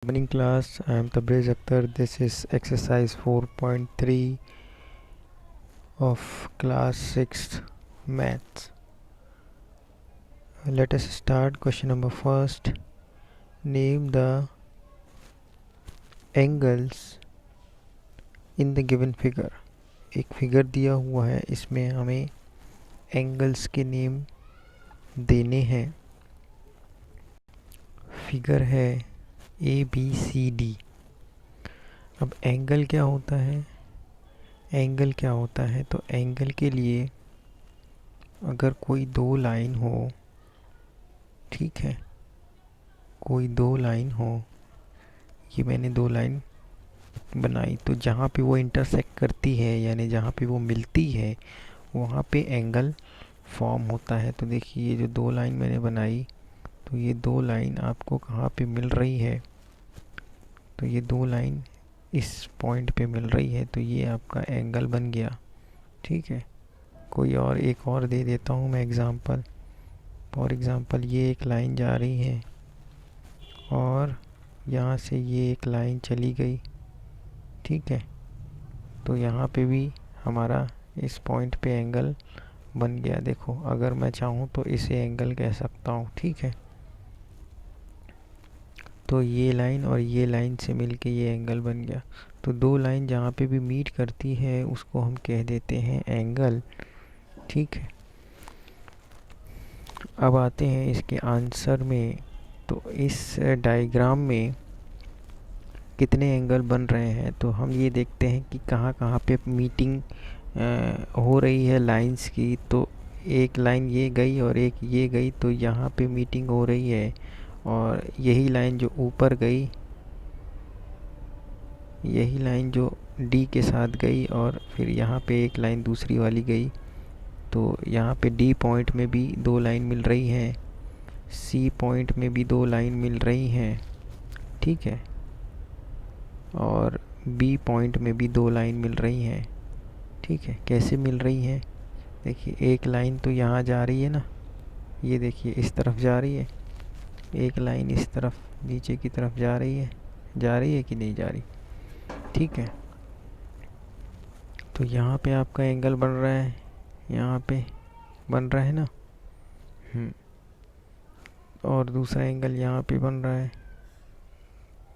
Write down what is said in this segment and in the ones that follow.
Morning class, I am Tabriz Akhtar. This is exercise 4.3 of class 6 maths. Let us start. Question number first. Name the angles in the given figure. एक figure दिया हुआ है, इसमें हमें angles के name देने हैं. Figure है ABCD. अब एंगल क्या होता है? एंगल क्या होता है? तो एंगल के लिए अगर कोई दो लाइन हो, ठीक है, कोई दो लाइन हो, ये मैंने दो लाइन बनाई, तो जहाँ पे वो इंटरसेक्ट करती है यानी जहाँ पे वो मिलती है वहाँ पे एंगल फॉर्म होता है. तो देखिए ये जो दो लाइन मैंने बनाई, तो ये दो लाइन आपको कहाँ पे मिल रही है? तो ये दो लाइन इस पॉइंट पे मिल रही है, तो ये आपका एंगल बन गया. ठीक है. कोई और एक और दे देता हूँ मैं एग्ज़ाम्पल. फॉर एग्ज़ाम्पल ये एक लाइन जा रही है और यहाँ से ये एक लाइन चली गई. ठीक है. तो यहाँ पे भी हमारा इस पॉइंट पे एंगल बन गया. देखो अगर मैं चाहूँ तो इसे एंगल कह सकता हूँ. ठीक है. तो ये लाइन और ये लाइन से मिलके ये एंगल बन गया. तो दो लाइन जहाँ पे भी मीट करती है उसको हम कह देते हैं एंगल. ठीक है. अब आते हैं इसके आंसर में. तो इस डायग्राम में कितने एंगल बन रहे हैं, तो हम ये देखते हैं कि कहाँ कहाँ पे मीटिंग हो रही है लाइंस की. तो एक लाइन ये गई और एक ये गई, तो यहाँ पे मीटिंग हो रही है. और यही लाइन जो ऊपर गई, यही लाइन जो डी के साथ गई और फिर यहाँ पे एक लाइन दूसरी वाली गई, तो यहाँ पे डी पॉइंट में भी दो लाइन मिल रही हैं, सी पॉइंट में भी दो लाइन मिल रही हैं. ठीक है. और बी पॉइंट में भी दो लाइन मिल रही हैं. ठीक है. कैसे मिल रही हैं? देखिए एक लाइन तो यहाँ जा रही है ना, ये देखिए इस तरफ जा रही है. एक लाइन इस तरफ नीचे की तरफ जा रही है कि नहीं जा रही? ठीक है. तो यहाँ पे आपका एंगल बन रहा है, यहाँ पे बन रहा है ना. और दूसरा एंगल यहाँ पे बन रहा है,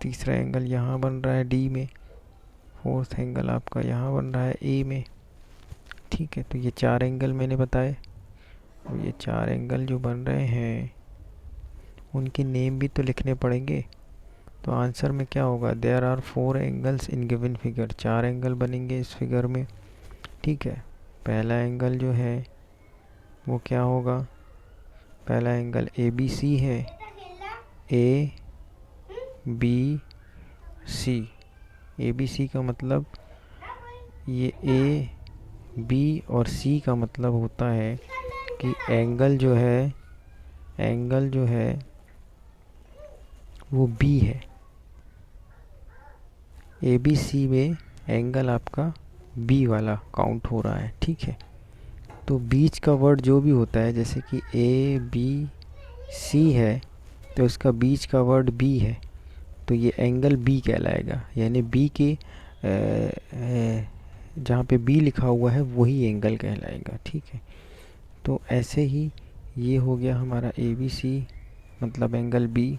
तीसरा एंगल यहाँ बन रहा है डी में, फोर्थ एंगल आपका यहाँ बन रहा है ए में. ठीक है. तो ये चार एंगल मैंने बताए. और ये चार एंगल जो बन रहे हैं उनके नेम भी तो लिखने पड़ेंगे. तो आंसर में क्या होगा? There are 4 angles in given figure. चार एंगल बनेंगे इस फिगर में. ठीक है. पहला एंगल जो है वो क्या होगा? पहला एंगल ABC है. ABC. ABC का मतलब ये AB और C का मतलब होता है कि एंगल जो है वो B है. ABC में एंगल आपका B वाला काउंट हो रहा है. ठीक है. तो बीच का वर्ड जो भी होता है, जैसे कि ABC है तो उसका बीच का वर्ड B है, तो ये एंगल B कहलाएगा. यानी B के जहाँ पे B लिखा हुआ है वही एंगल कहलाएगा. ठीक है. तो ऐसे ही ये हो गया हमारा ABC मतलब एंगल B,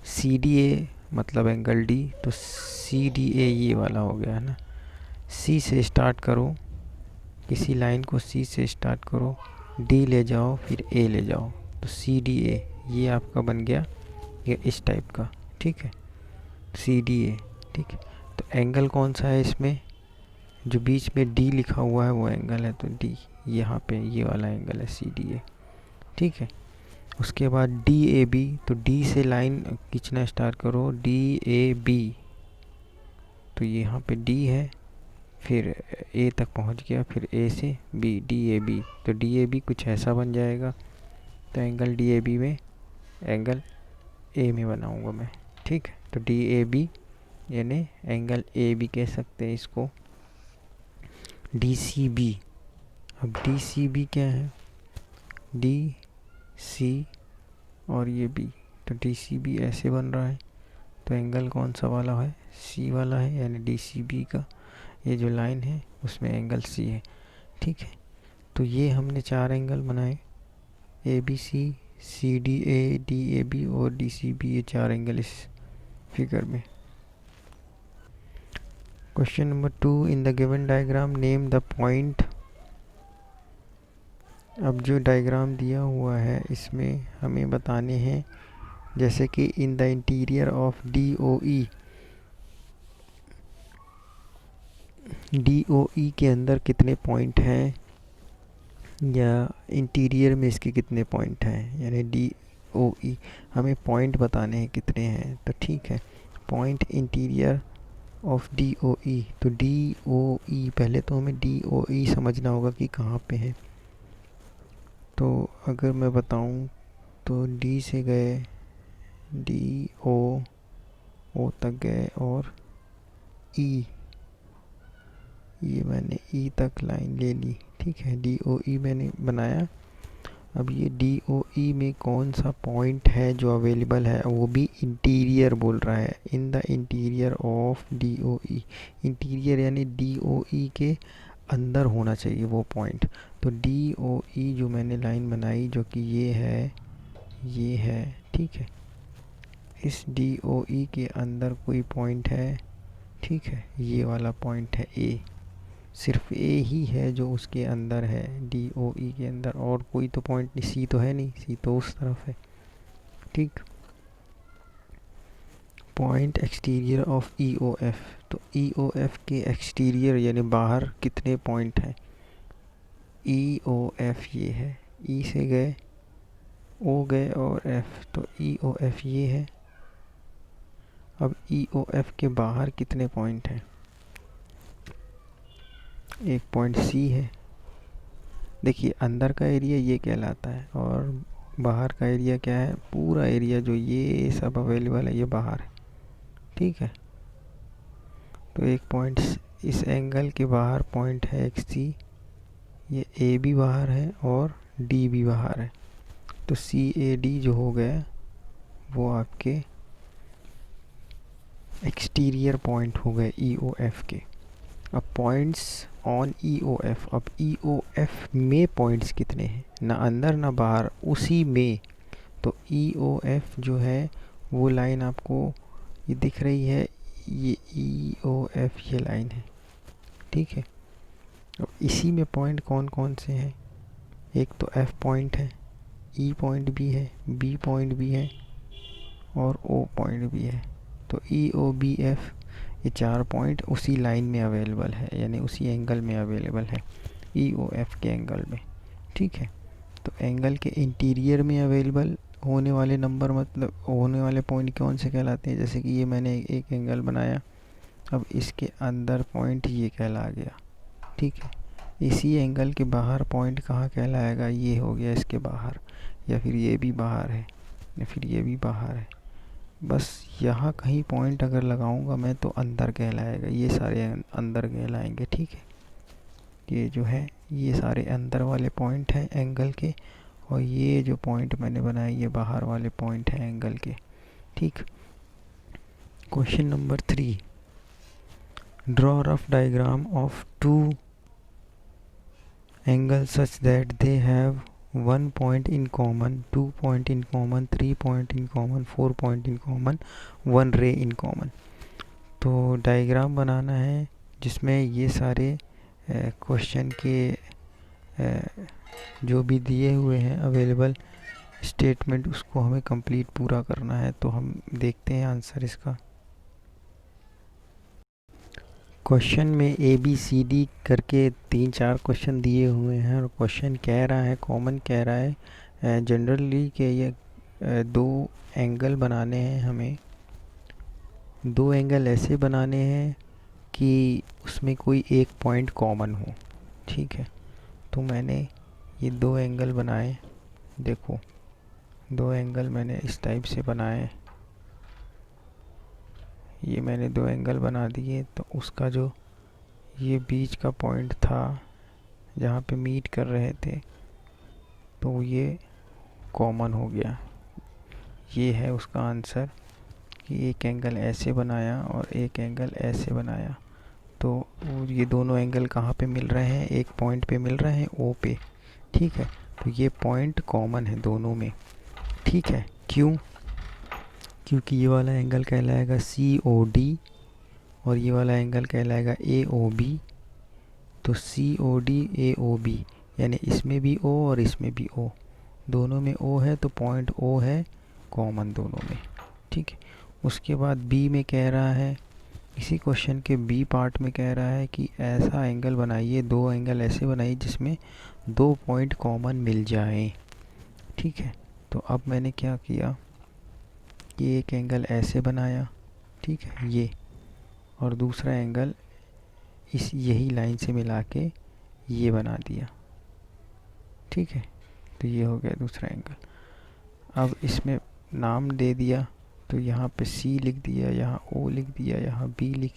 CDA मतलब एंगल D. तो CDA ये वाला हो गया है ना. C से स्टार्ट करो, किसी लाइन को C से स्टार्ट करो, D ले जाओ, फिर A ले जाओ, तो CDA ये आपका बन गया ये इस टाइप का. ठीक है. CDA. ठीक है. तो एंगल कौन सा है इसमें? जो बीच में D लिखा हुआ है वो एंगल है, तो D यहाँ पे ये वाला एंगल है CDA. ठीक है. उसके बाद DAB. तो D से लाइन खींचना स्टार्ट करो, DAB. तो यहाँ पे D है, फिर A तक पहुँच गया, फिर A से B, DAB. तो DAB कुछ ऐसा बन जाएगा. तो एंगल DAB में एंगल A में बनाऊंगा मैं. ठीक है. तो DAB यानी एंगल A भी कह सकते हैं इसको. DCB. अब DCB क्या है? DC और ये B. तो DCB ऐसे बन रहा है. तो एंगल कौन सा वाला है, सी वाला है, यानी डी सी बी का ये जो लाइन है उसमें एंगल सी है। ठीक है, तो ये हमने 4 एंगल बनाए, A B C, C D A, D A B और डी सी बी, ये 4 एंगल इस फिगर में। Question number 2, in the given diagram name the point. अब जो डायग्राम दिया हुआ है इसमें हमें बताने हैं, जैसे कि in the interior of D O E, D O E के अंदर कितने पॉइंट हैं, या इंटीरियर में इसके कितने पॉइंट हैं, यानी डी ओ ई हमें पॉइंट बताने हैं कितने हैं। तो ठीक है, point interior of D O E, तो डी ओ ई पहले तो हमें डी ओ ई समझना होगा कि कहाँ पे है। तो अगर मैं बताऊं तो डी से गए, डी ओ तक गए, और ई, ये मैंने ई तक लाइन ले ली। ठीक है, डी ओ ई मैंने बनाया। अब ये डी ओ ई में कौन सा पॉइंट है जो अवेलेबल है, वो भी इंटीरियर बोल रहा है, in the interior of D O E. Interior यानी डी ओ ई के अंदर होना चाहिए वो पॉइंट। तो डी ओ ई जो मैंने लाइन बनाई, जो कि ये है, ठीक है, इस डी ओ ई के अंदर कोई पॉइंट है। ठीक है, ये वाला पॉइंट है ए, सिर्फ ए ही है जो उसके अंदर है, डी ओ ई के अंदर, और कोई तो पॉइंट नहीं, सी तो है नहीं, सी तो उस तरफ है। ठीक, point exterior of E O F, तो ई ओ एफ के एक्सटीरियर यानी बाहर कितने पॉइंट हैं, ई ओ एफ ये है, ई से गए, ओ गए और एफ, तो ई ओ एफ ये है। अब ई ओ एफ के बाहर कितने पॉइंट हैं, एक पॉइंट सी है। देखिए, अंदर का एरिया ये कहलाता है, और बाहर का एरिया क्या है, पूरा एरिया जो ये सब अवेलेबल है ये बाहर है। ठीक है, तो एक पॉइंट इस एंगल के बाहर पॉइंट है एक सी, ये ए भी बाहर है और डी भी बाहर है। तो सी ए डी जो हो गया वो आपके एक्सटीरियर पॉइंट हो गए ई ओ एफ के। अब points on E O F, अब ई ओ एफ में पॉइंट्स कितने हैं, ना अंदर ना बाहर, उसी में। तो ई ओ एफ जो है वो लाइन आपको ये दिख रही है, ये ई ओ एफ ये लाइन है। ठीक है, अब इसी में पॉइंट कौन कौन से हैं, एक तो एफ पॉइंट है, ई पॉइंट भी है, बी पॉइंट भी है और ओ पॉइंट भी है। तो ई ओ बी एफ ये 4 पॉइंट उसी लाइन में अवेलेबल है, यानी उसी एंगल में अवेलेबल है, ई ओ एफ के एंगल में। ठीक है, तो एंगल के इंटीरियर में अवेलेबल होने वाले नंबर, मतलब होने वाले पॉइंट कौन से कहलाते हैं, जैसे कि ये मैंने एक एंगल बनाया, अब इसके अंदर पॉइंट ये कहला गया। ठीक है, इसी एंगल के बाहर पॉइंट कहाँ कहलाएगा, ये हो गया इसके बाहर, या फिर ये भी बाहर है, या फिर ये भी बाहर है। बस यहाँ कहीं पॉइंट अगर लगाऊंगा मैं तो अंदर कहलाएगा, ये सारे अंदर कहलाएंगे। ठीक है, ये जो है ये सारे अंदर वाले पॉइंट हैं एंगल के, और ये जो पॉइंट मैंने बनाए ये बाहर वाले पॉइंट हैं एंगल के। ठीक, question number 3, draw rough diagram of 2 angles such that they have 1 point in common, 2 point in common, 3 point in common, 4 point in common, 1 ray in common। तो डायग्राम बनाना है जिसमें ये सारे क्वेश्चन के जो भी दिए हुए हैं अवेलेबल स्टेटमेंट, उसको हमें कंप्लीट पूरा करना है। तो हम देखते हैं आंसर इसका। क्वेश्चन में ए बी सी डी करके 3-4 क्वेश्चन दिए हुए हैं, और क्वेश्चन कह रहा है, कॉमन कह रहा है जनरली कि ये 2 एंगल बनाने हैं हमें। 2 एंगल ऐसे बनाने हैं कि उसमें कोई एक पॉइंट कॉमन हो। ठीक है, तो मैंने ये 2 एंगल बनाए, देखो 2 एंगल मैंने इस टाइप से बनाए, ये मैंने 2 एंगल बना दिए। तो उसका जो ये बीच का पॉइंट था जहाँ पे मीट कर रहे थे, तो ये कॉमन हो गया, ये है उसका आंसर। कि एक एंगल ऐसे बनाया और एक एंगल ऐसे बनाया, तो ये दोनों एंगल कहाँ पे मिल रहे हैं, एक पॉइंट पे मिल रहे हैं, ओ पे। ठीक है, तो ये पॉइंट कॉमन है दोनों में। ठीक है, क्यों? क्योंकि ये वाला एंगल कहलाएगा सी ओ डी और ये वाला एंगल कहलाएगा ए ओ बी। तो सी O D A O B, यानी इसमें भी ओ और इसमें भी ओ, दोनों में ओ है, तो पॉइंट ओ है कॉमन दोनों में। ठीक है, उसके बाद बी में कह रहा है, इसी क्वेश्चन के बी पार्ट में कह रहा है कि ऐसा एंगल बनाइए, दो एंगल ऐसे बनाइए जिसमें दो पॉइंट कॉमन मिल जाएं। ठीक है, तो अब मैंने क्या किया, ये एक एंगल ऐसे बनाया, ठीक है, ये, और दूसरा एंगल इस यही लाइन से मिला के ये बना दिया। ठीक है, तो ये हो गया दूसरा एंगल। अब इसमें नाम दे दिया, तो यहाँ पे सी लिख दिया, यहाँ ओ लिख दिया, यहाँ बी लिख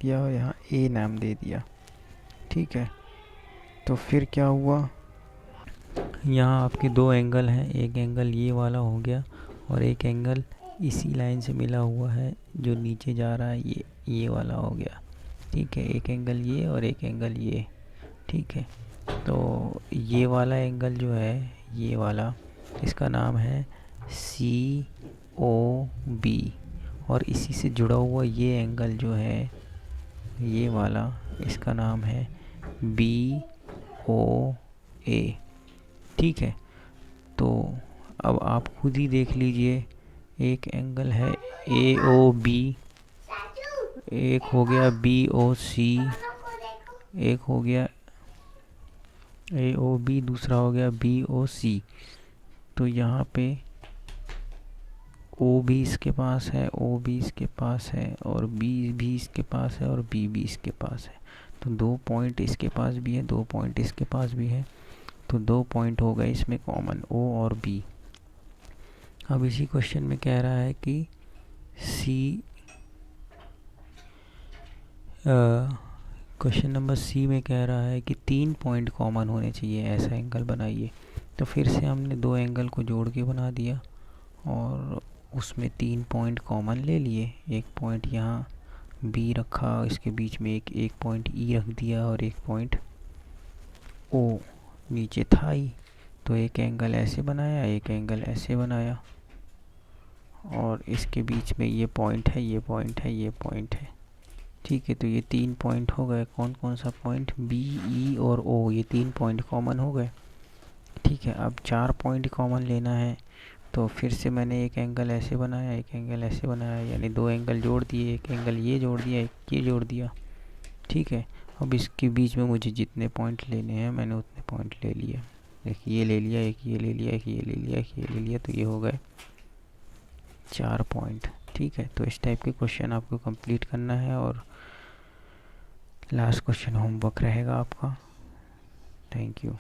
दिया और यहाँ ए नाम दे दिया। ठीक है, तो फिर क्या हुआ, यहाँ आपके दो एंगल हैं, एक एंगल ये वाला हो गया और एक एंगल इसी लाइन से मिला हुआ है जो नीचे जा रहा है, ये वाला हो गया। ठीक है, एक एंगल ये और एक एंगल ये। ठीक है, तो ये वाला एंगल जो है, ये वाला, इसका नाम है सी ओ बी, और इसी से जुड़ा हुआ ये एंगल जो है, ये वाला, इसका नाम है बी ओ ए। ठीक है, तो अब आप खुद ही देख लीजिए, एक एंगल है ए ओ बी, एक हो गया बी ओ सी, एक हो गया ए ओ बी, दूसरा हो गया बी ओ सी। तो यहाँ पे ओ भी इसके पास है, ओ भी इसके पास है, और बी भी इसके पास है, और बी भी इसके पास है। तो दो पॉइंट इसके पास भी है, दो पॉइंट इसके पास भी है, तो दो पॉइंट हो गए इसमें कॉमन, ओ और बी। अब इसी क्वेश्चन में कह रहा है कि क्वेश्चन नंबर सी में कह रहा है कि तीन पॉइंट कॉमन होने चाहिए, ऐसा एंगल बनाइए। तो फिर से हमने दो एंगल को जोड़ के बना दिया और उसमें तीन पॉइंट कॉमन ले लिए। एक पॉइंट यहाँ बी रखा, इसके बीच में एक पॉइंट ई रख दिया और एक पॉइंट ओ नीचे था ही। तो एक एंगल ऐसे बनाया, एक एंगल ऐसे बनाया, और इसके बीच में ये पॉइंट है, ये पॉइंट है, ये पॉइंट है। ठीक है, तो ये तीन पॉइंट हो गए। कौन कौन सा पॉइंट, बी, ई और ओ, ये तीन पॉइंट कॉमन हो गए। ठीक है, अब चार पॉइंट कॉमन लेना है, तो फिर से मैंने एक एंगल ऐसे बनाया, एक एंगल ऐसे बनाया, यानी दो एंगल जोड़ दिए, एक एंगल ये जोड़ दिया, एक ये जोड़ दिया। ठीक है, अब इसके बीच में मुझे जितने पॉइंट लेने हैं मैंने उतने पॉइंट ले लिए। एक ये ले लिया, एक ये ले लिया, एक ये ले लिया, एक ये ले लिया, तो ये हो गए चार पॉइंट। ठीक है, तो इस टाइप के क्वेश्चन आपको कंप्लीट करना है, और लास्ट क्वेश्चन होमवर्क रहेगा आपका। Thank you.